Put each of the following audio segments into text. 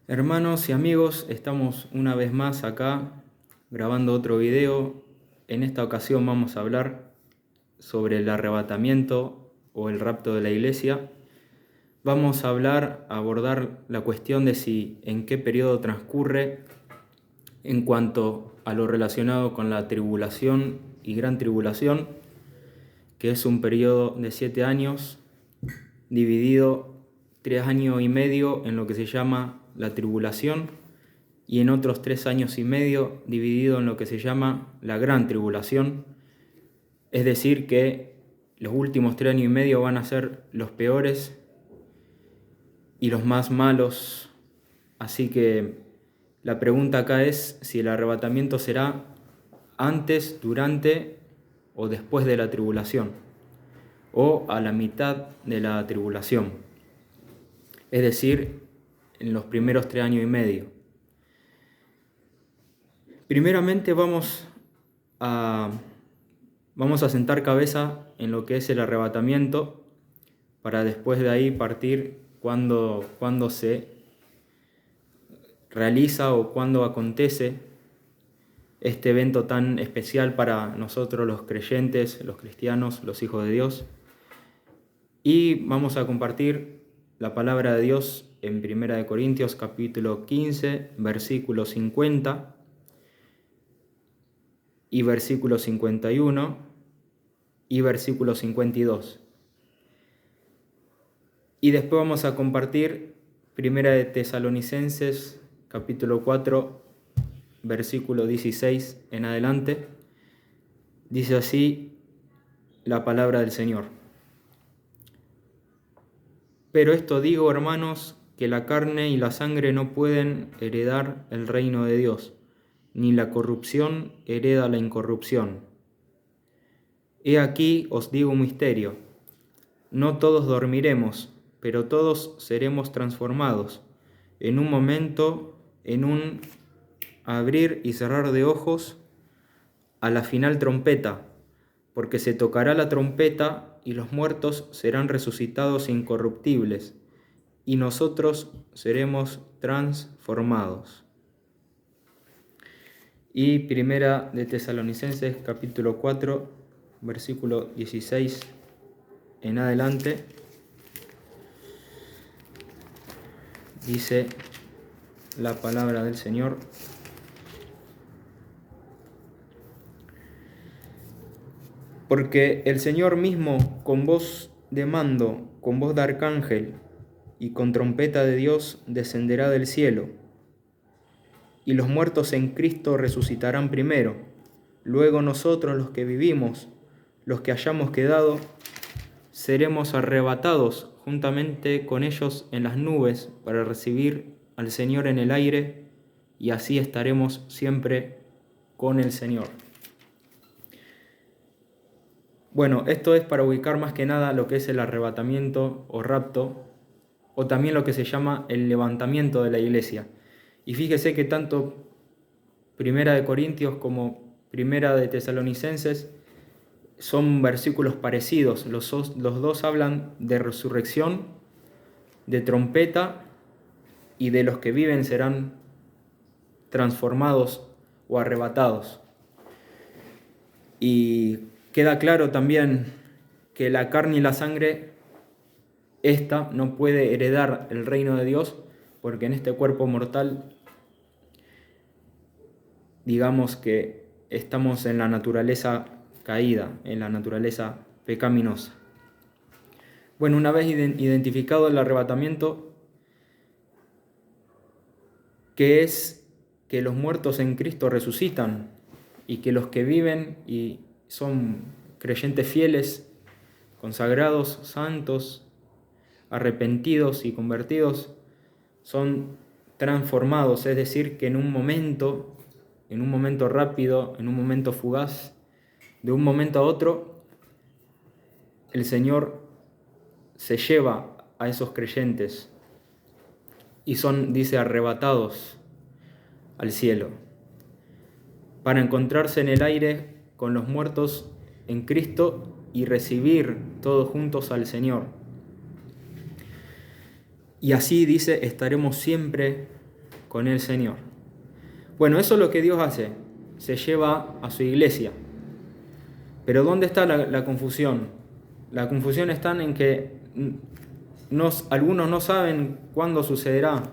Hermanos y amigos, estamos una vez más acá grabando otro video. En esta ocasión vamos a hablar sobre el arrebatamiento o el rapto de la iglesia. Vamos a abordar la cuestión de si en qué periodo transcurre en cuanto a lo relacionado con la tribulación y gran tribulación, que es un periodo de 7 años dividido 3 años y medio en lo que se llama la tribulación y en otros 3 años y medio dividido en lo que se llama la gran tribulación. Es decir, que los últimos 3 años y medio van a ser los peores y los más malos. Así que la pregunta acá es si el arrebatamiento será antes, durante o después de la tribulación, o a la mitad de la tribulación, es decir, en los primeros 3 años y medio. Primeramente vamos a sentar cabeza en lo que es el arrebatamiento, para después de ahí partir cuando se realiza o cuando acontece este evento tan especial para nosotros los creyentes, los cristianos, los hijos de Dios. Y vamos a compartir la palabra de Dios en 1 Corintios capítulo 15, versículo 50 y versículo 51 y versículo 52. Y después vamos a compartir 1 Tesalonicenses capítulo 4, versículo 16 en adelante. Dice así la palabra del Señor. Pero esto digo, hermanos, que la carne y la sangre no pueden heredar el reino de Dios, ni la corrupción hereda la incorrupción. He aquí os digo un misterio: no todos dormiremos, pero todos seremos transformados, en un momento, en un abrir y cerrar de ojos, a la final trompeta, porque se tocará la trompeta y los muertos serán resucitados incorruptibles, y nosotros seremos transformados. Y 1 Tesalonicenses capítulo 4, versículo 16 en adelante, dice la palabra del Señor. Porque el Señor mismo, con voz de mando, con voz de arcángel y con trompeta de Dios, descenderá del cielo. Y los muertos en Cristo resucitarán primero. Luego nosotros, los que vivimos, los que hayamos quedado, seremos arrebatados juntamente con ellos en las nubes para recibir al Señor en el aire, y así estaremos siempre con el Señor. Bueno, esto es para ubicar más que nada lo que es el arrebatamiento o rapto, o también lo que se llama el levantamiento de la iglesia. Y fíjese que tanto 1 Corintios como 1 Tesalonicenses son versículos parecidos. Los dos hablan de resurrección, de trompeta y de los que viven serán transformados o arrebatados. Y queda claro también que la carne y la sangre, esta no puede heredar el reino de Dios, porque en este cuerpo mortal, digamos que estamos en la naturaleza caída, en la naturaleza pecaminosa. Bueno, una vez identificado el arrebatamiento, que es que los muertos en Cristo resucitan y que los que viven y son creyentes fieles, consagrados, santos, arrepentidos y convertidos, son transformados, es decir, que en un momento rápido, en un momento fugaz, de un momento a otro, el Señor se lleva a esos creyentes y son, dice, arrebatados al cielo, para encontrarse en el aire con los muertos en Cristo y recibir todos juntos al Señor. Y así, dice, estaremos siempre con el Señor. Bueno, eso es lo que Dios hace, se lleva a su iglesia. Pero ¿dónde está la confusión? La confusión está en que algunos no saben cuándo sucederá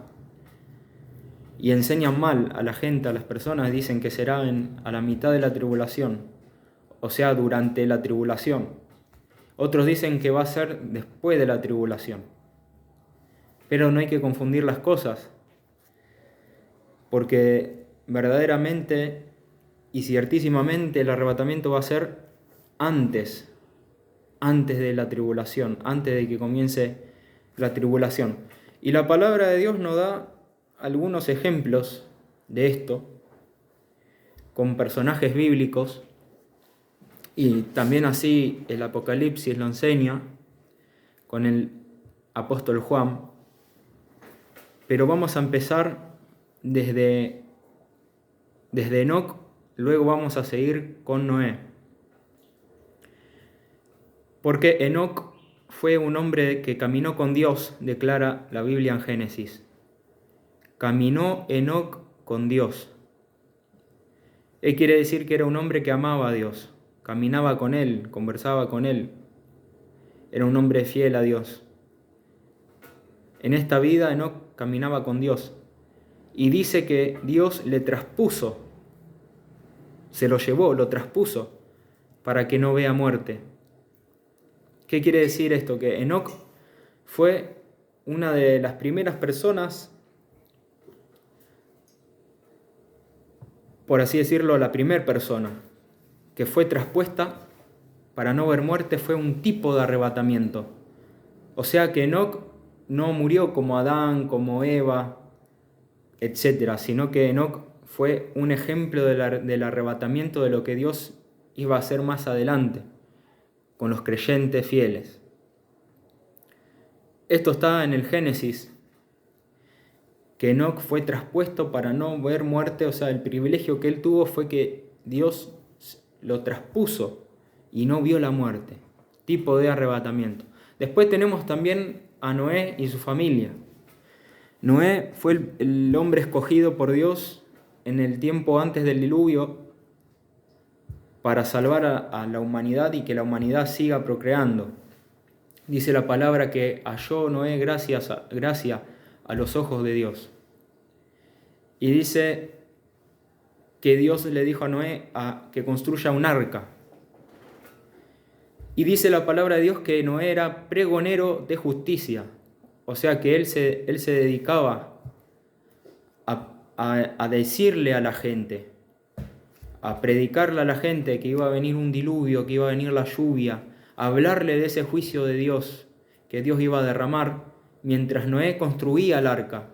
y enseñan mal a la gente, a las personas, dicen que será a la mitad de la tribulación, o sea, durante la tribulación. Otros dicen que va a ser después de la tribulación. Pero no hay que confundir las cosas, porque verdaderamente y ciertísimamente el arrebatamiento va a ser antes de la tribulación, antes de que comience la tribulación. Y la palabra de Dios nos da algunos ejemplos de esto, con personajes bíblicos, y también así el Apocalipsis lo enseña con el apóstol Juan. Pero vamos a empezar desde Enoc, luego vamos a seguir con Noé. Porque Enoc fue un hombre que caminó con Dios, declara la Biblia en Génesis. Caminó Enoc con Dios. Él quiere decir que era un hombre que amaba a Dios, caminaba con Él, conversaba con Él. Era un hombre fiel a Dios. En esta vida Enoc caminaba con Dios. Y dice que Dios le traspuso, se lo llevó, lo traspuso, para que no vea muerte. ¿Qué quiere decir esto? Que Enoc fue una de las primeras personas, por así decirlo, la primera persona que fue traspuesta para no ver muerte. Fue un tipo de arrebatamiento. O sea que Enoc no murió como Adán, como Eva, etc., sino que Enoc fue un ejemplo del arrebatamiento de lo que Dios iba a hacer más adelante con los creyentes fieles. Esto está en el Génesis, que Enoc fue traspuesto para no ver muerte. O sea, el privilegio que él tuvo fue que Dios lo traspuso y no vio la muerte, tipo de arrebatamiento. Después tenemos también a Noé y su familia. Noé fue el hombre escogido por Dios en el tiempo antes del diluvio para salvar a la humanidad y que la humanidad siga procreando. Dice la palabra que halló Noé gracia a los ojos de Dios. Y dice que Dios le dijo a Noé que construya un arca. Y dice la palabra de Dios que Noé era pregonero de justicia. O sea que él se dedicaba a decirle a la gente, a predicarle a la gente que iba a venir un diluvio, que iba a venir la lluvia, a hablarle de ese juicio de Dios que Dios iba a derramar mientras Noé construía el arca.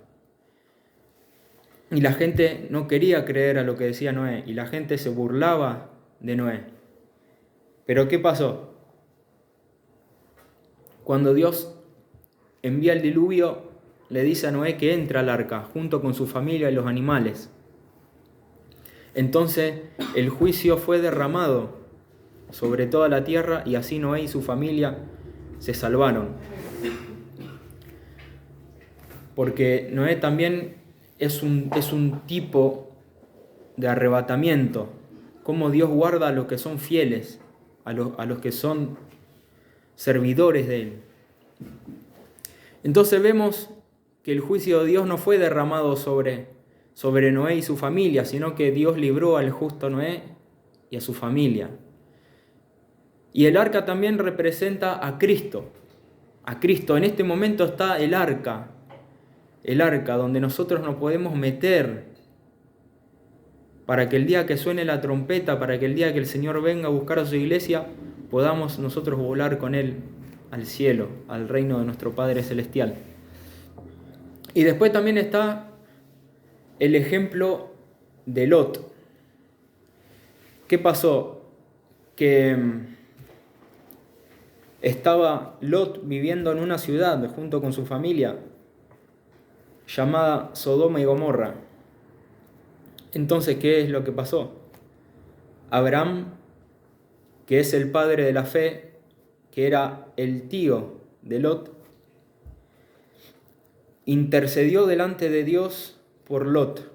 Y la gente no quería creer a lo que decía Noé, y la gente se burlaba de Noé. Pero ¿qué pasó? Cuando Dios envía el diluvio, le dice a Noé que entra al arca junto con su familia y los animales. Entonces el juicio fue derramado sobre toda la tierra y así Noé y su familia se salvaron. Porque Noé también es un tipo de arrebatamiento. Cómo Dios guarda a los que son fieles, a los que son servidores de Él. Entonces vemos que el juicio de Dios no fue derramado sobre Noé y su familia, sino que Dios libró al justo Noé y a su familia. Y el arca también representa a Cristo. A Cristo. En este momento está el arca donde nosotros nos podemos meter para que el día que suene la trompeta, para que el día que el Señor venga a buscar a su iglesia, podamos nosotros volar con Él al cielo, al reino de nuestro Padre Celestial. Y después también está el ejemplo de Lot. ¿Qué pasó? Que estaba Lot viviendo en una ciudad junto con su familia llamada Sodoma y Gomorra. Entonces, ¿qué es lo que pasó? Abraham, que es el padre de la fe, que era el tío de Lot, intercedió delante de Dios por Lot,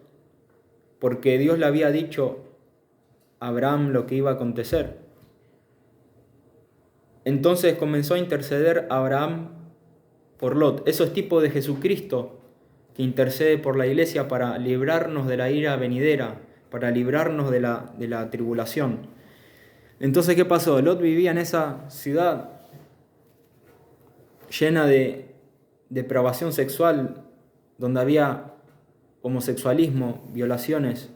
porque Dios le había dicho a Abraham lo que iba a acontecer. Entonces comenzó a interceder Abraham por Lot. Eso es tipo de Jesucristo, que intercede por la iglesia para librarnos de la ira venidera, para librarnos de la tribulación. Entonces, ¿qué pasó? Lot vivía en esa ciudad llena de depravación sexual, donde había homosexualismo, violaciones,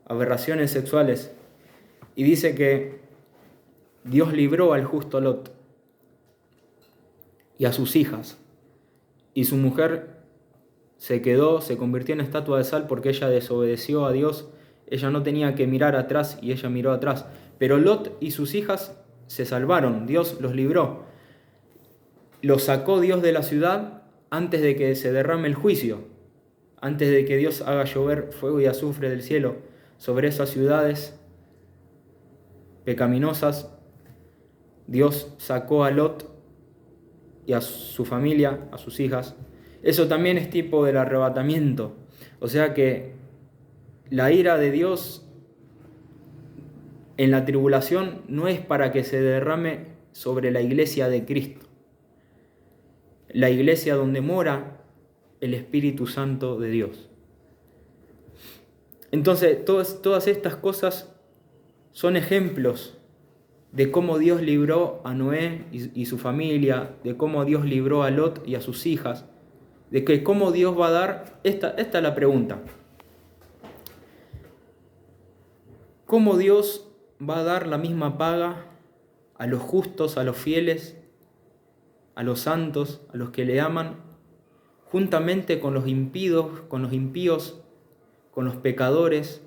aberraciones sexuales. Y dice que Dios libró al justo Lot y a sus hijas. Y su mujer se convirtió en estatua de sal porque ella desobedeció a Dios. Ella no tenía que mirar atrás y ella miró atrás. Pero Lot y sus hijas se salvaron, Dios los libró. Los sacó Dios de la ciudad antes de que se derrame el juicio, antes de que Dios haga llover fuego y azufre del cielo sobre esas ciudades pecaminosas. Dios sacó a Lot y a su familia, a sus hijas. Eso también es tipo del arrebatamiento. O sea que la ira de Dios en la tribulación no es para que se derrame sobre la iglesia de Cristo, la iglesia donde mora el Espíritu Santo de Dios. Entonces, todas estas cosas son ejemplos de cómo Dios libró a Noé y su familia, de cómo Dios libró a Lot y a sus hijas, de que cómo Dios va a dar, esta es la pregunta, ¿cómo Dios va a dar la misma paga a los justos, a los fieles, a los santos, a los que le aman, juntamente con los impíos, con los pecadores?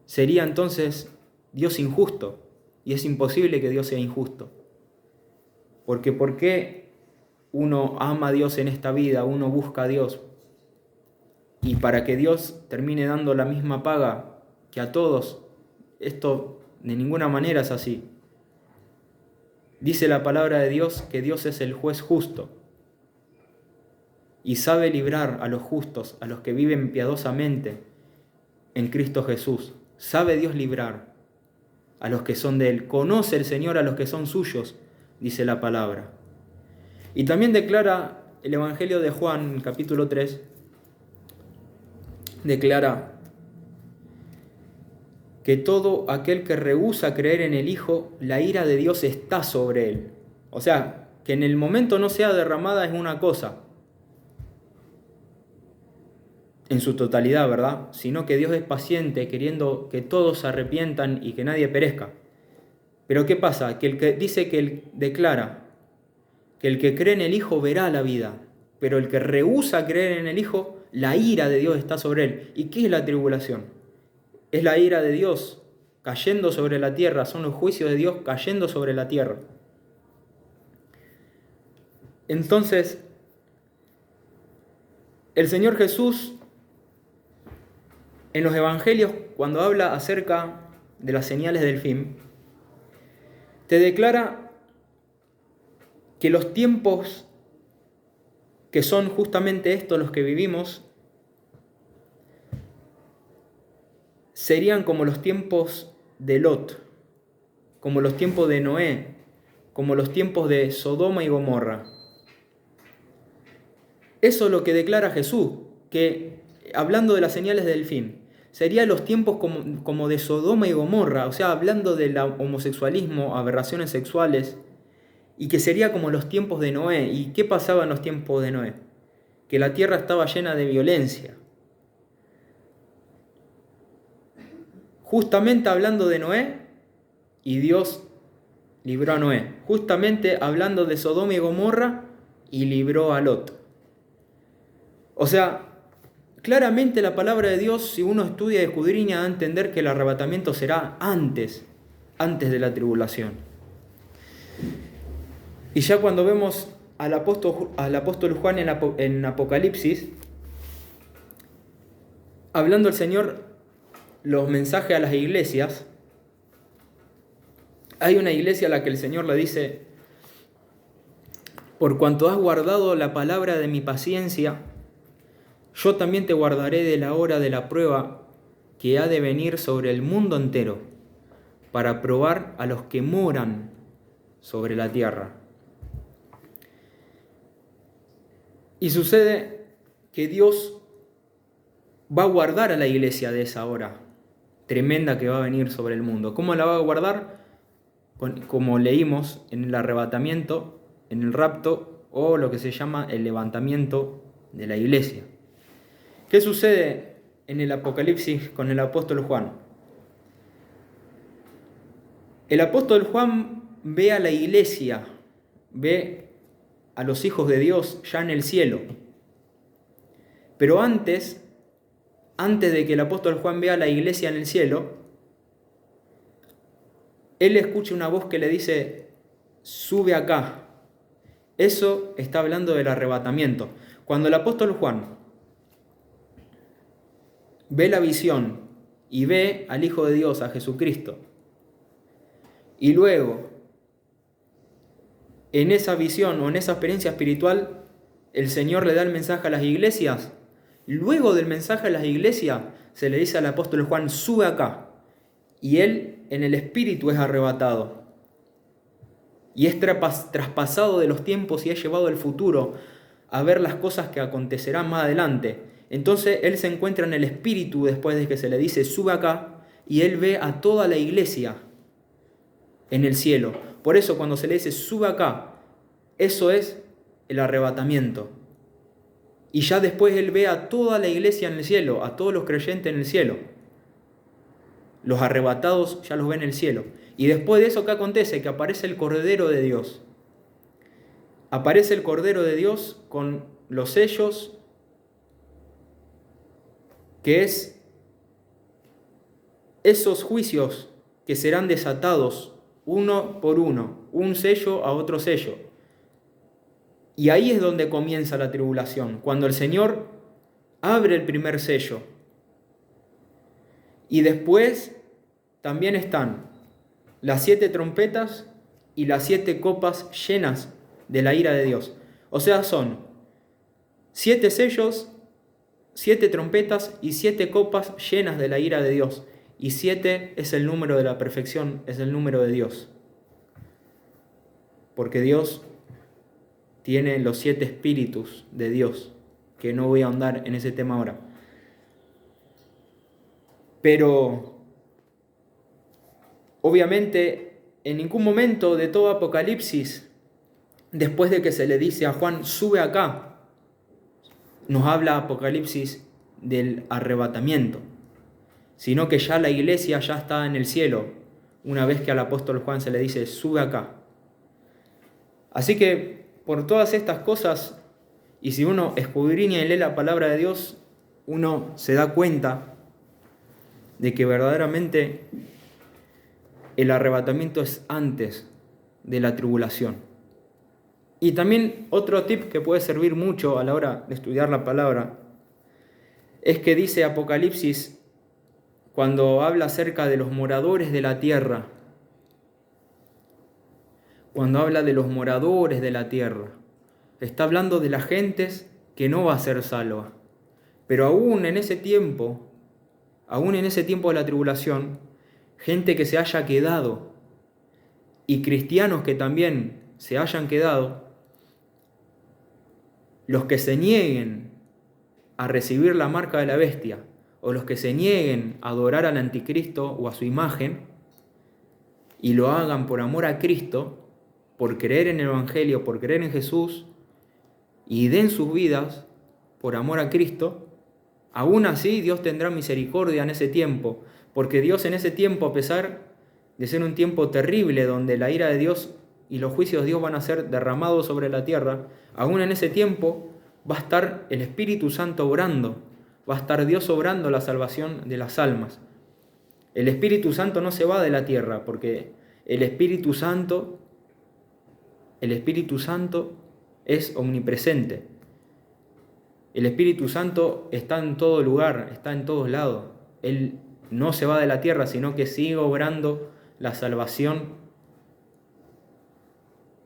Sería entonces Dios injusto, y es imposible que Dios sea injusto. Porque ¿por qué uno ama a Dios en esta vida, uno busca a Dios? Y para que Dios termine dando la misma paga que a todos, esto de ninguna manera es así. Dice la palabra de Dios que Dios es el juez justo y sabe librar a los justos, a los que viven piadosamente en Cristo Jesús. Sabe Dios librar a los que son de Él. Conoce el Señor a los que son suyos, dice la palabra. Y también declara el Evangelio de Juan, capítulo 3, declara que todo aquel que rehúsa creer en el Hijo, la ira de Dios está sobre él. O sea, que en el momento no sea derramada es una cosa, en su totalidad, ¿verdad? Sino que Dios es paciente, queriendo que todos se arrepientan y que nadie perezca. Pero ¿qué pasa? Que el que dice que él declara que el que cree en el Hijo verá la vida, pero el que rehúsa creer en el Hijo, la ira de Dios está sobre él. ¿Y qué es la tribulación? Es la ira de Dios cayendo sobre la tierra, son los juicios de Dios cayendo sobre la tierra. Entonces, el Señor Jesús, en los evangelios, cuando habla acerca de las señales del fin, te declara que los tiempos que son justamente estos los que vivimos, serían como los tiempos de Lot, como los tiempos de Noé, como los tiempos de Sodoma y Gomorra. Eso es lo que declara Jesús, que hablando de las señales del fin, serían los tiempos como de Sodoma y Gomorra, o sea, hablando del homosexualismo, aberraciones sexuales, y que sería como los tiempos de Noé. ¿Y qué pasaba en los tiempos de Noé? Que la tierra estaba llena de violencia. Justamente hablando de Noé, y Dios libró a Noé. Justamente hablando de Sodoma y Gomorra, y libró a Lot. O sea, claramente la palabra de Dios, si uno estudia y escudriña, da a entender que el arrebatamiento será antes de la tribulación. Y ya cuando vemos al apóstol Juan en Apocalipsis, hablando el Señor los mensajes a las iglesias, hay una iglesia a la que el Señor le dice: por cuanto has guardado la palabra de mi paciencia, yo también te guardaré de la hora de la prueba que ha de venir sobre el mundo entero, para probar a los que moran sobre la tierra. Y sucede que Dios va a guardar a la iglesia de esa hora tremenda que va a venir sobre el mundo. ¿Cómo la va a guardar? Como leímos en el arrebatamiento, en el rapto, o lo que se llama el levantamiento de la iglesia. ¿Qué sucede en el Apocalipsis con el apóstol Juan? El apóstol Juan ve a la iglesia, ve a los hijos de Dios ya en el cielo. Pero antes de que el apóstol Juan vea a la iglesia en el cielo, él escucha una voz que le dice, sube acá. Eso está hablando del arrebatamiento. Cuando el apóstol Juan ve la visión y ve al Hijo de Dios, a Jesucristo, y luego en esa visión o en esa experiencia espiritual el Señor le da el mensaje a las iglesias, luego del mensaje a las iglesias se le dice al apóstol Juan, sube acá, y él en el espíritu es arrebatado y es traspasado de los tiempos y es llevado al futuro a ver las cosas que acontecerán más adelante. Entonces él se encuentra en el espíritu después de que se le dice sube acá, y él ve a toda la iglesia en el cielo. Por eso cuando se le dice sube acá, eso es el arrebatamiento. Y ya después él ve a toda la iglesia en el cielo, a todos los creyentes en el cielo. Los arrebatados ya los ven en el cielo. Y después de eso, ¿qué acontece? Que aparece el Cordero de Dios. Aparece el Cordero de Dios con los sellos, que es esos juicios que serán desatados uno por uno, un sello a otro sello. Y ahí es donde comienza la tribulación, cuando el Señor abre el primer sello. Y después también están las 7 trompetas y las 7 copas llenas de la ira de Dios. O sea, son 7 sellos, 7 trompetas y 7 copas llenas de la ira de Dios. Y 7 es el número de la perfección, es el número de Dios. Porque Dios tiene los 7 espíritus de Dios, que no voy a ahondar en ese tema ahora. Pero obviamente en ningún momento de todo Apocalipsis, después de que se le dice a Juan, sube acá, nos habla Apocalipsis del arrebatamiento, sino que ya la iglesia ya está en el cielo, una vez que al apóstol Juan se le dice, sube acá. Así que por todas estas cosas, y si uno escudriña y lee la palabra de Dios, uno se da cuenta de que verdaderamente el arrebatamiento es antes de la tribulación. Y también otro tip que puede servir mucho a la hora de estudiar la palabra es que dice Apocalipsis, cuando habla acerca de los moradores de la tierra, cuando habla de los moradores de la tierra, está hablando de las gentes que no va a ser salva. Pero aún en ese tiempo de la tribulación, gente que se haya quedado y cristianos que también se hayan quedado, los que se nieguen a recibir la marca de la bestia o los que se nieguen a adorar al anticristo o a su imagen y lo hagan por amor a Cristo, por creer en el Evangelio, por creer en Jesús y den sus vidas por amor a Cristo, aún así Dios tendrá misericordia en ese tiempo, porque Dios en ese tiempo, a pesar de ser un tiempo terrible donde la ira de Dios y los juicios de Dios van a ser derramados sobre la tierra, aún en ese tiempo va a estar el Espíritu Santo obrando, va a estar Dios obrando la salvación de las almas. El Espíritu Santo no se va de la tierra, porque el Espíritu Santo es omnipresente. El Espíritu Santo está en todo lugar, está en todos lados. Él no se va de la tierra, sino que sigue obrando la salvación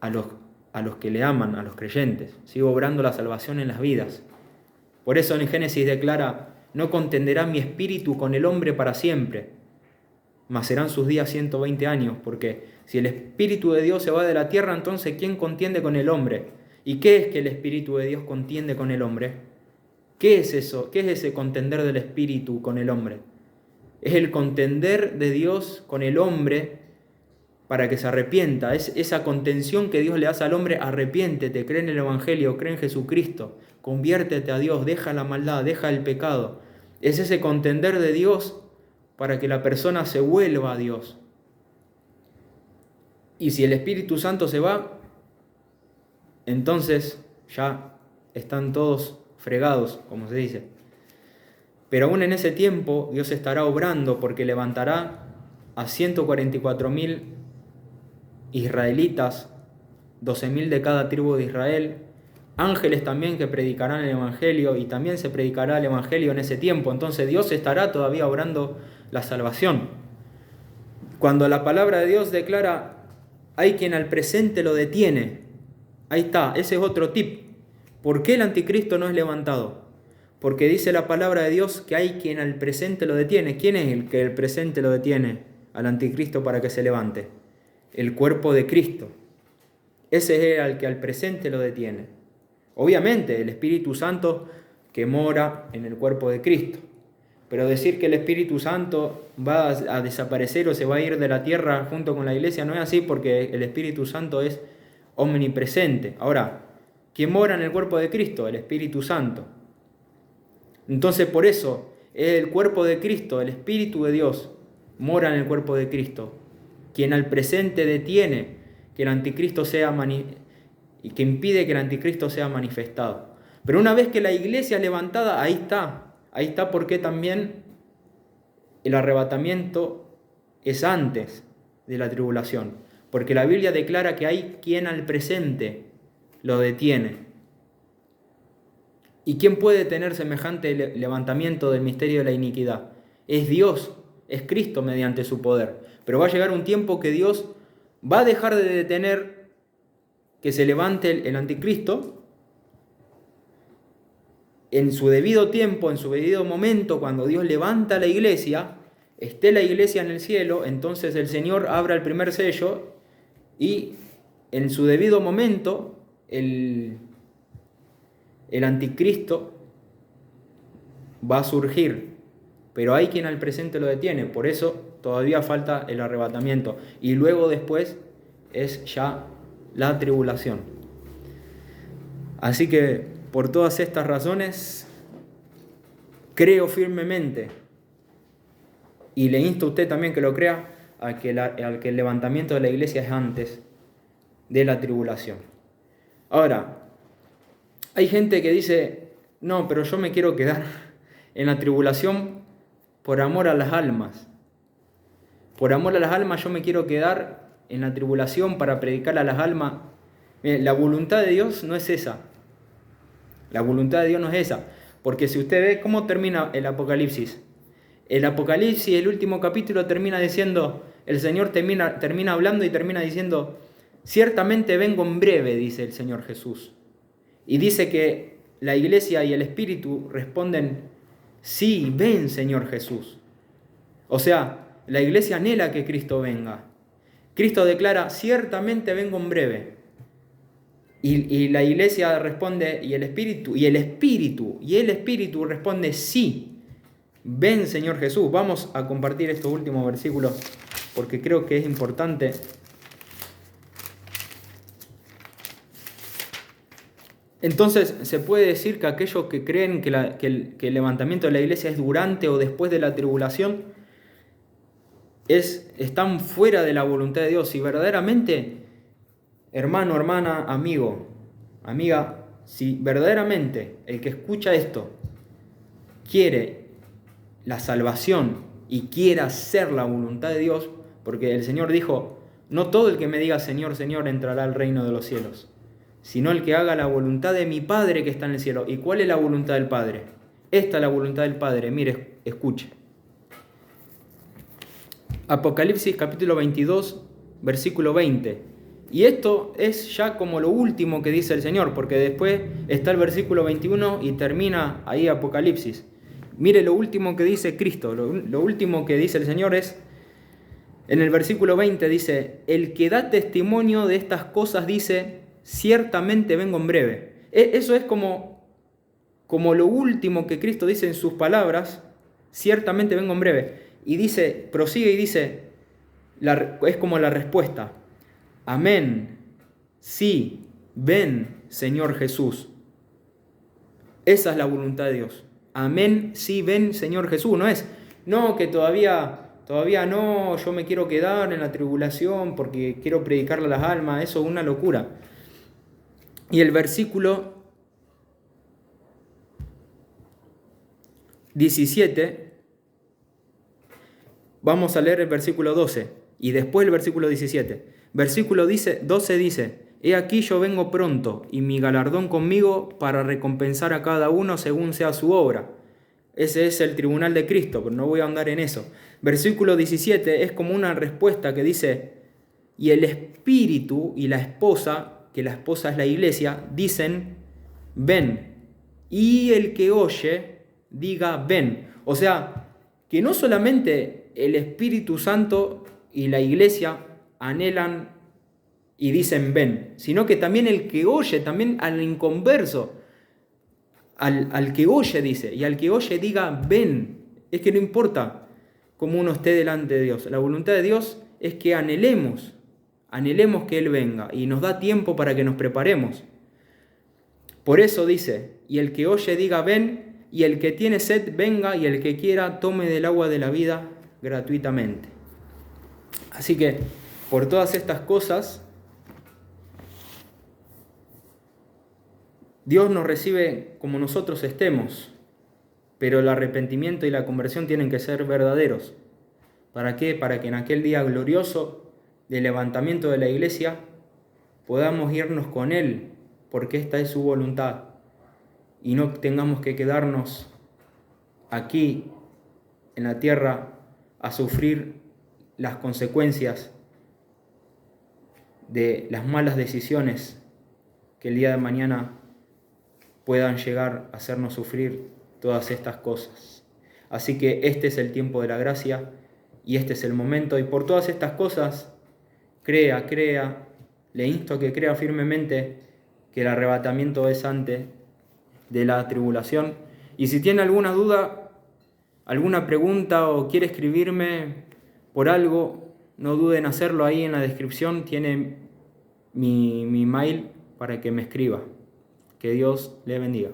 a los que le aman, a los creyentes. Sigue obrando la salvación en las vidas. Por eso en Génesis declara, no contenderá mi espíritu con el hombre para siempre, mas serán sus días 120 años, porque si el Espíritu de Dios se va de la tierra, entonces ¿quién contiende con el hombre? ¿Y qué es que el Espíritu de Dios contiende con el hombre? ¿Qué es eso? ¿Qué es ese contender del Espíritu con el hombre? Es el contender de Dios con el hombre para que se arrepienta. Es esa contención que Dios le hace al hombre: arrepiéntete, cree en el Evangelio, cree en Jesucristo, conviértete a Dios, deja la maldad, deja el pecado. Es ese contender de Dios para que la persona se vuelva a Dios. Y si el Espíritu Santo se va, entonces ya están todos fregados, como se dice. Pero aún en ese tiempo Dios estará obrando, porque levantará a 144.000 israelitas, 12.000 de cada tribu de Israel, ángeles también que predicarán el Evangelio, y también se predicará el Evangelio en ese tiempo. Entonces Dios estará todavía obrando la salvación. Cuando la palabra de Dios declara, hay quien al presente lo detiene. Ahí está, ese es otro tip. ¿Por qué el anticristo no es levantado? Porque dice la palabra de Dios que hay quien al presente lo detiene. ¿Quién es el que el presente lo detiene al anticristo para que se levante? El cuerpo de Cristo. Ese es el que al presente lo detiene. Obviamente, el Espíritu Santo que mora en el cuerpo de Cristo. Pero decir que el Espíritu Santo va a desaparecer o se va a ir de la tierra junto con la iglesia no es así, porque el Espíritu Santo es omnipresente. Ahora, ¿quién mora en el cuerpo de Cristo? El Espíritu Santo. Entonces, por eso, el cuerpo de Cristo, el Espíritu de Dios, mora en el cuerpo de Cristo, quien al presente detiene que el anticristo sea y que impide que el anticristo sea manifestado. Pero una vez que la iglesia es levantada, ahí está porque también el arrebatamiento es antes de la tribulación, porque la Biblia declara que hay quien al presente lo detiene. ¿Y quién puede tener semejante levantamiento del misterio de la iniquidad? Es Dios, es Cristo mediante su poder. Pero va a llegar un tiempo que Dios va a dejar de detener que se levante el anticristo. En su debido tiempo, en su debido momento, cuando Dios levanta la iglesia, esté la iglesia en el cielo, entonces el Señor abra el primer sello y en su debido momento el anticristo va a surgir, pero hay quien al presente lo detiene. Por eso todavía falta el arrebatamiento, y luego después es ya la tribulación. Así que por todas estas razones creo firmemente, y le insto a usted también que lo crea, a que el levantamiento de la iglesia es antes de la tribulación. Ahora, hay gente que dice, no, pero yo me quiero quedar en la tribulación por amor a las almas. Por amor a las almas yo me quiero quedar en la tribulación para predicar a las almas. Miren, la voluntad de Dios no es esa. La voluntad de Dios no es esa. Porque si usted ve cómo termina el Apocalipsis. El Apocalipsis, el último capítulo, termina diciendo, el Señor termina hablando y termina diciendo, ciertamente vengo en breve, dice el Señor Jesús. Y dice que la iglesia y el Espíritu responden, sí, ven, Señor Jesús. O sea, la iglesia anhela que Cristo venga. Cristo declara, ciertamente vengo en breve. Y la iglesia responde, y el Espíritu responde, sí, ven, Señor Jesús. Vamos a compartir estos últimos versículos porque creo que es importante. Entonces, se puede decir que aquellos que creen que el levantamiento de la iglesia es durante o después de la tribulación, están fuera de la voluntad de Dios. Y verdaderamente, hermano, hermana, amigo, amiga, si verdaderamente el que escucha esto quiere la salvación y quiere hacer la voluntad de Dios, porque el Señor dijo, no todo el que me diga Señor, Señor entrará al reino de los cielos, sino el que haga la voluntad de mi Padre que está en el cielo. ¿Y cuál es la voluntad del Padre? Esta es la voluntad del Padre. Mire, escuche. Apocalipsis capítulo 22, versículo 20. Y esto es ya como lo último que dice el Señor, porque después está el versículo 21 y termina ahí Apocalipsis. Mire lo último que dice Cristo, lo último que dice el Señor es, en el versículo 20 dice, el que da testimonio de estas cosas dice, ciertamente vengo en breve. Eso es como lo último que Cristo dice en sus palabras, ciertamente vengo en breve. Y dice, prosigue y dice, es como la respuesta, amén, sí, ven, Señor Jesús. Esa es la voluntad de Dios. Amén, sí, ven, Señor Jesús. No que todavía no, yo me quiero quedar en la tribulación porque quiero predicarle a las almas, eso es una locura. Y el versículo 17, vamos a leer el versículo 12 y después el versículo 17. Versículo 12 dice, he aquí yo vengo pronto y mi galardón conmigo para recompensar a cada uno según sea su obra. Ese es el tribunal de Cristo, pero no voy a ahondar en eso. Versículo 17 es como una respuesta que dice, y el Espíritu y la esposa, que la esposa es la iglesia, dicen, ven. Y el que oye, diga, ven. O sea, que no solamente el Espíritu Santo y la iglesia anhelan y dicen, ven, sino que también el que oye, también al inconverso, al que oye dice, y al que oye diga, ven. Es que no importa cómo uno esté delante de Dios. La voluntad de Dios es que anhelemos que Él venga y nos da tiempo para que nos preparemos. Por eso dice, y el que oye diga, ven, y el que tiene sed venga, y el que quiera tome del agua de la vida gratuitamente. Así que, por todas estas cosas, Dios nos recibe como nosotros estemos, pero el arrepentimiento y la conversión tienen que ser verdaderos. ¿Para qué? Para que en aquel día glorioso del levantamiento de la iglesia podamos irnos con Él, porque esta es su voluntad, y no tengamos que quedarnos aquí en la tierra a sufrir las consecuencias de las malas decisiones que el día de mañana puedan llegar a hacernos sufrir todas estas cosas. Así que este es el tiempo de la gracia y este es el momento, y por todas estas cosas, crea, le insto a que crea firmemente que el arrebatamiento es antes de la tribulación. Y si tiene alguna duda, alguna pregunta o quiere escribirme por algo, no duden en hacerlo. Ahí en la descripción tiene mi mail para que me escriba. Que Dios le bendiga.